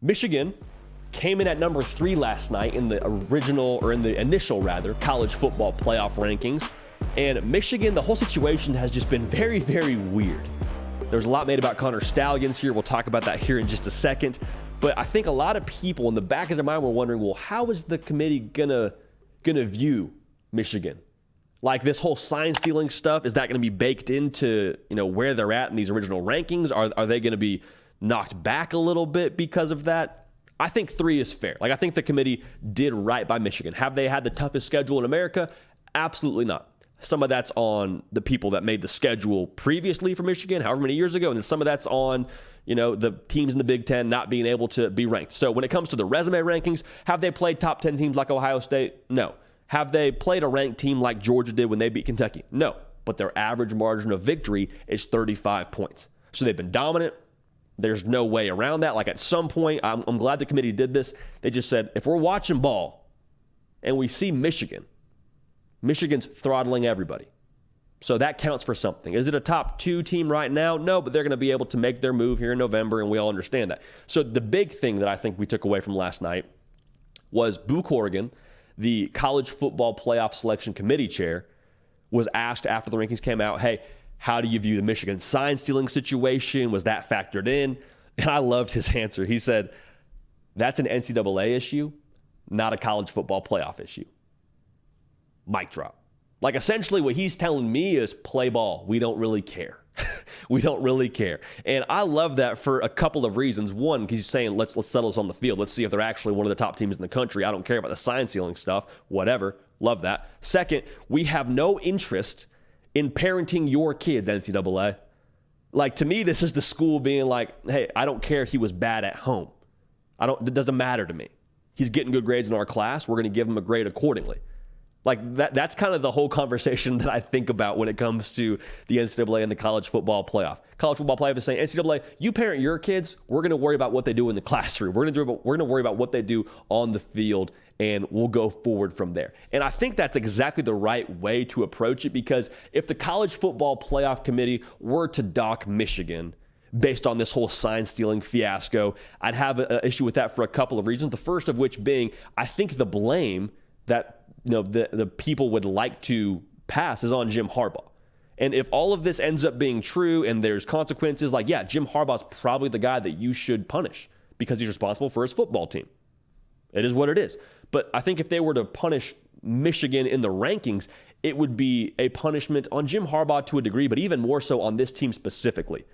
Michigan came in at number 3 last night in the initial college football playoff rankings. And Michigan, the whole situation has just been very, very weird. There's a lot made about Connor Stalions here. We'll talk about that here in just a second. But I think a lot of people in the back of their mind were wondering, well, how is the committee gonna view Michigan? Like this whole sign stealing stuff, is that going to be baked into, where they're at in these original rankings? Are they going to be knocked back a little bit because of that? I think 3 is fair. I think the committee did right by Michigan. Have they had the toughest schedule in America? Absolutely not. Some of that's on the people that made the schedule previously for Michigan, however many years ago, and then some of that's on, the teams in the Big Ten not being able to be ranked. So when it comes to the resume rankings, have they played top 10 teams like Ohio State? No. Have they played a ranked team like Georgia did when they beat Kentucky? No. But their average margin of victory is 35 points. So they've been dominant. There's no way around that. At some point, I'm glad the committee did this. They just said, if we're watching ball and we see Michigan's throttling everybody. So that counts for something. Is it a top 2 team right now? No, but they're going to be able to make their move here in November, and we all understand that. So the big thing that I think we took away from last night was Boo Corrigan, the College Football Playoff Selection Committee chair, was asked after the rankings came out, hey, how do you view the Michigan sign stealing situation? Was that factored in? And I loved his answer. He said, that's an NCAA issue, not a college football playoff issue. Mic drop. Essentially what he's telling me is play ball. We don't really care. We don't really care. And I love that for a couple of reasons. One, because he's saying, let's settle this on the field. Let's see if they're actually one of the top teams in the country. I don't care about the sign stealing stuff. Whatever. Love that. Second, we have no interest in parenting your kids, NCAA. To me, this is the school being like, hey, I don't care if he was bad at home. It doesn't matter to me. He's getting good grades in our class. We're going to give him a grade accordingly. That's kind of the whole conversation that I think about when it comes to the NCAA and the college football playoff. College football playoff is saying, NCAA, you parent your kids, we're going to worry about what they do in the classroom. We're going to worry about what they do on the field, and we'll go forward from there. And I think that's exactly the right way to approach it, because if the college football playoff committee were to dock Michigan based on this whole sign-stealing fiasco, I'd have an issue with that for a couple of reasons. The first of which being, I think the blame that the people would like to pass is on Jim Harbaugh. And if all of this ends up being true and there's consequences, Jim Harbaugh's probably the guy that you should punish because he's responsible for his football team. It is what it is. But I think if they were to punish Michigan in the rankings, it would be a punishment on Jim Harbaugh to a degree, but even more so on this team specifically.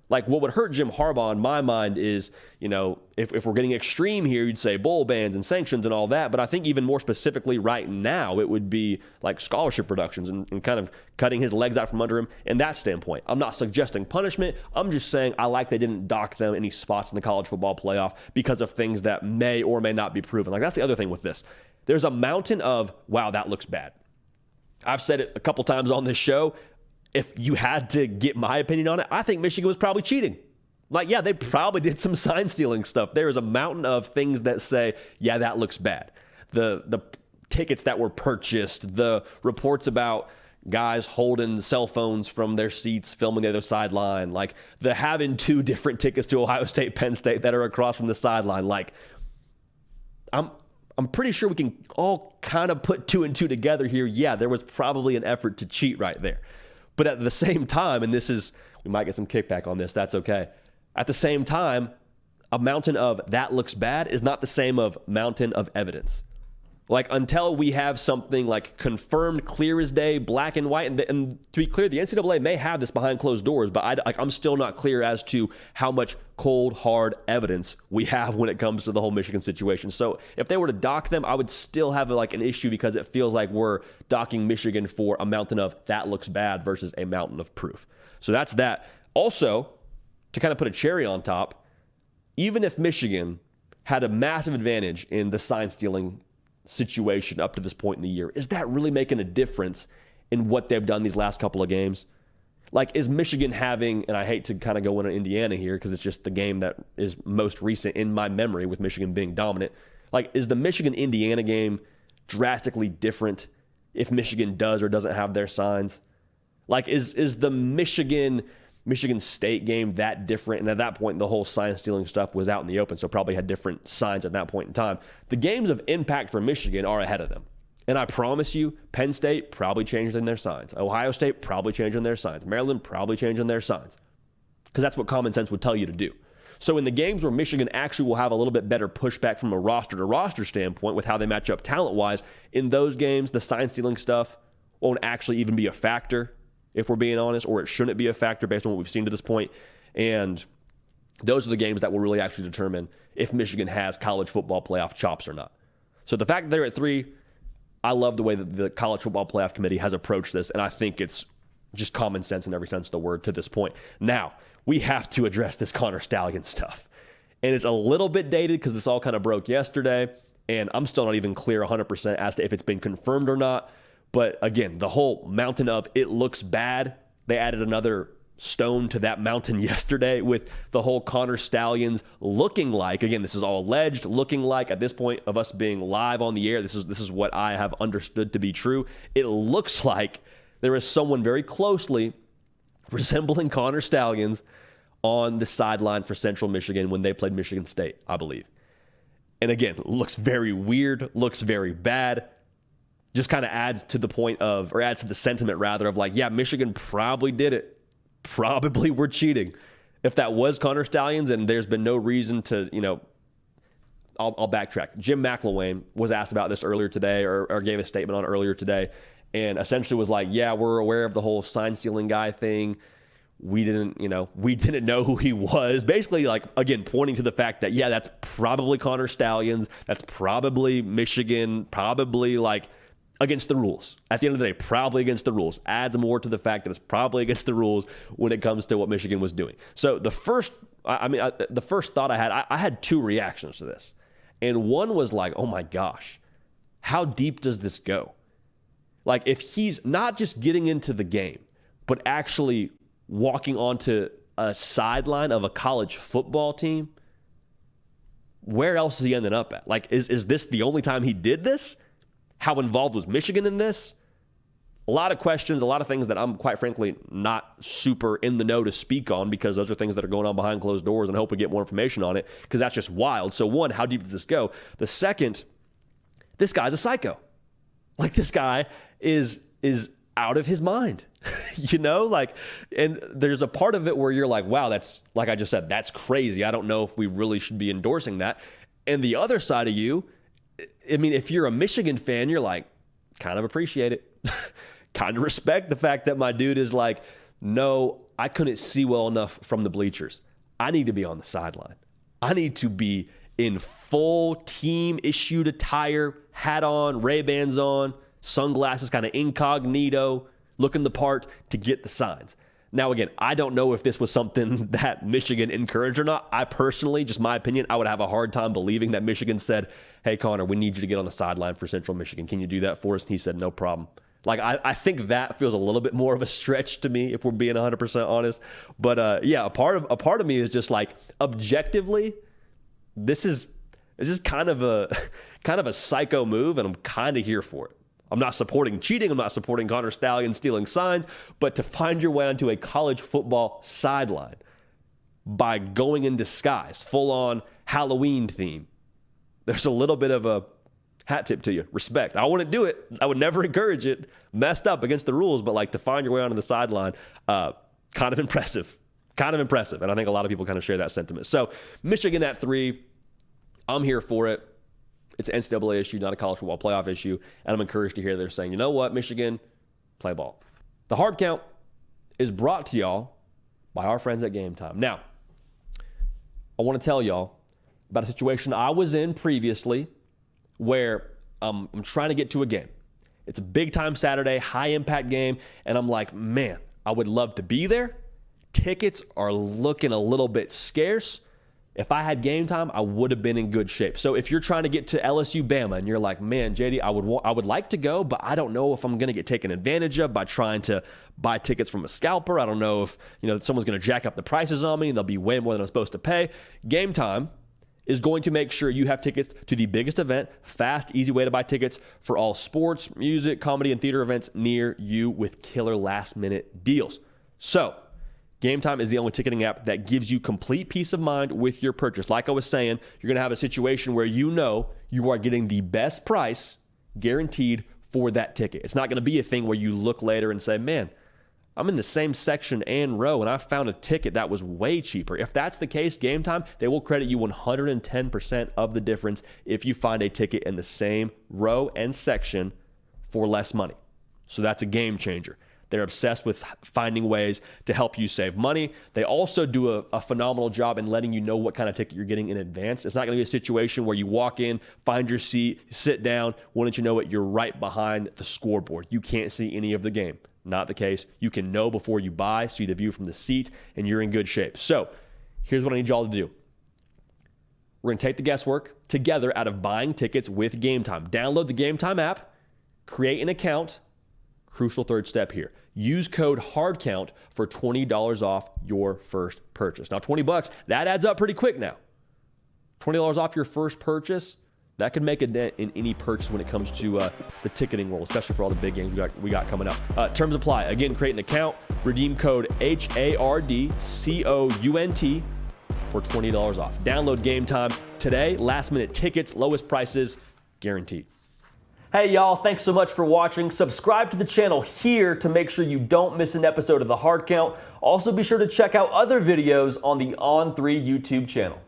What would hurt Jim Harbaugh in my mind is, if we're getting extreme here, you'd say bowl bans and sanctions and all that. But I think even more specifically right now, it would be scholarship reductions and kind of cutting his legs out from under him in that standpoint. I'm not suggesting punishment. I'm just saying I like they didn't dock them any spots in the college football playoff because of things that may or may not be proven. That's the other thing with this. There's a mountain of, wow, that looks bad. I've said it a couple times on this show. If you had to get my opinion on it, I think Michigan was probably cheating. They probably did some sign stealing stuff. There is a mountain of things that say, yeah, that looks bad. The tickets that were purchased, the reports about guys holding cell phones from their seats, filming the other sideline, the having 2 different tickets to Ohio State, Penn State that are across from the sideline. I'm pretty sure we can all kind of put 2 and 2 together here. Yeah, there was probably an effort to cheat right there. But at the same time, and we might get some kickback on this, that's okay. At the same time, a mountain of that looks bad is not the same of mountain of evidence. Until we have something confirmed, clear as day, black and white, and to be clear, the NCAA may have this behind closed doors, but I'm still not clear as to how much cold, hard evidence we have when it comes to the whole Michigan situation. So if they were to dock them, I would still have an issue because it feels like we're docking Michigan for a mountain of that looks bad versus a mountain of proof. So that's that. Also, to kind of put a cherry on top, even if Michigan had a massive advantage in the sign stealing situation up to this point in the year, is that really making a difference in what they've done these last couple of games? Is Michigan having, and I hate to kind of go into Indiana here because it's just the game that is most recent in my memory with Michigan being dominant. Is the Michigan-Indiana game drastically different if Michigan does or doesn't have their signs? Is the Michigan Michigan State game that different. And at that point, the whole sign stealing stuff was out in the open, so probably had different signs at that point in time. The games of impact for Michigan are ahead of them. And I promise you, Penn State probably changing their signs. Ohio State probably changing their signs. Maryland probably changing their signs. Because that's what common sense would tell you to do. So in the games where Michigan actually will have a little bit better pushback from a roster-to-roster standpoint with how they match up talent-wise, in those games, the sign-stealing stuff won't actually even be a factor, if we're being honest, or it shouldn't be a factor based on what we've seen to this point. And those are the games that will really actually determine if Michigan has college football playoff chops or not. So the fact that they're at 3, I love the way that the College Football Playoff Committee has approached this, and I think it's just common sense in every sense of the word to this point. Now, we have to address this Connor Stalions stuff. And it's a little bit dated because this all kind of broke yesterday, and I'm still not even clear 100% as to if it's been confirmed or not. But again, the whole mountain of it looks bad, they added another stone to that mountain yesterday with the whole Connor Stalions looking like, again, this is all alleged, looking like at this point of us being live on the air, this is what I have understood to be true. It looks like there is someone very closely resembling Connor Stalions on the sideline for Central Michigan when they played Michigan State, I believe. And again, looks very weird, looks very bad. Just kind of adds to the point of, or adds to the sentiment rather of like, yeah, Michigan probably did it. Probably were cheating. If that was Connor Stalions and there's been no reason to, I'll backtrack. Jim McElwain was asked about this earlier today or gave a statement on earlier today and essentially was like, yeah, we're aware of the whole sign stealing guy thing. We didn't know who he was. Basically, like, again, pointing to the fact that, yeah, that's probably Connor Stalions. That's probably Michigan, probably like against the rules. At the end of the day, probably against the rules. Adds more to the fact that it's probably against the rules when it comes to what Michigan was doing. So the first thought I had 2 reactions to this. And one was like, oh my gosh, how deep does this go? Like, if he's not just getting into the game, but actually walking onto a sideline of a college football team, where else is he ending up at? Like, is this the only time he did this? How involved was Michigan in this? A lot of questions, a lot of things that I'm quite frankly not super in the know to speak on because those are things that are going on behind closed doors and I hope we get more information on it because that's just wild. So one, how deep does this go? The second, this guy's a psycho. Like, this guy is out of his mind, and there's a part of it where you're like, wow, that's, like I just said, that's crazy. I don't know if we really should be endorsing that. And the other side of you, I mean, if you're a Michigan fan, you're like, kind of appreciate it. Kind of respect the fact that my dude is like, no, I couldn't see well enough from the bleachers. I need to be on the sideline. I need to be in full team issued attire, hat on, Ray-Bans on, sunglasses, kind of incognito, looking the part to get the signs. Now, again, I don't know if this was something that Michigan encouraged or not. I personally, just my opinion, I would have a hard time believing that Michigan said, hey, Connor, we need you to get on the sideline for Central Michigan. Can you do that for us? And he said, no problem. Like, I think that feels a little bit more of a stretch to me, if we're being 100% honest. But yeah, a part of me is just like, objectively, this is kind of a psycho move, and I'm kind of here for it. I'm not supporting cheating. I'm not supporting Connor Stalions stealing signs. But to find your way onto a college football sideline by going in disguise, full-on Halloween theme, there's a little bit of a hat tip to you. Respect. I wouldn't do it. I would never encourage it. Messed up against the rules. But like, to find your way onto the sideline, kind of impressive. Kind of impressive. And I think a lot of people kind of share that sentiment. So Michigan at 3, I'm here for it. It's an NCAA issue, not a college football playoff issue. And I'm encouraged to hear they're saying, you know what, Michigan, play ball. The hard count is brought to y'all by our friends at GameTime. Now, I want to tell y'all about a situation I was in previously where I'm trying to get to a game. It's a big-time Saturday, high-impact game, and I'm like, man, I would love to be there. Tickets are looking a little bit scarce. If I had game time, I would have been in good shape. So if you're trying to get to LSU Bama and you're like, man, JD, I would like to go, but I don't know if I'm going to get taken advantage of by trying to buy tickets from a scalper. I don't know if someone's going to jack up the prices on me and they'll be way more than I'm supposed to pay. Game Time is going to make sure you have tickets to the biggest event, fast, easy way to buy tickets for all sports, music, comedy, and theater events near you with killer last-minute deals. So GameTime is the only ticketing app that gives you complete peace of mind with your purchase. Like I was saying, you're going to have a situation where you know you are getting the best price guaranteed for that ticket. It's not going to be a thing where you look later and say, man, I'm in the same section and row and I found a ticket that was way cheaper. If that's the case, GameTime, they will credit you 110% of the difference if you find a ticket in the same row and section for less money. So that's a game changer. They're obsessed with finding ways to help you save money. They also do a phenomenal job in letting you know what kind of ticket you're getting in advance. It's not going to be a situation where you walk in, find your seat, sit down, wouldn't you know it, you're right behind the scoreboard. You can't see any of the game. Not the case. You can know before you buy, see the view from the seat, and you're in good shape. So here's what I need y'all to do. We're going to take the guesswork together out of buying tickets with GameTime. Download the GameTime app, create an account. Crucial third step here. Use code HARDCOUNT for $20 off your first purchase. Now, $20, that adds up pretty quick now. $20 off your first purchase, that could make a dent in any purchase when it comes to the ticketing world, especially for all the big games we got coming up. Terms apply. Again, create an account, redeem code HARDCOUNT for $20 off. Download GameTime today. Last minute tickets, lowest prices, guaranteed. Hey y'all, thanks so much for watching. Subscribe to the channel here to make sure you don't miss an episode of The Hard Count. Also be sure to check out other videos on the On3 YouTube channel.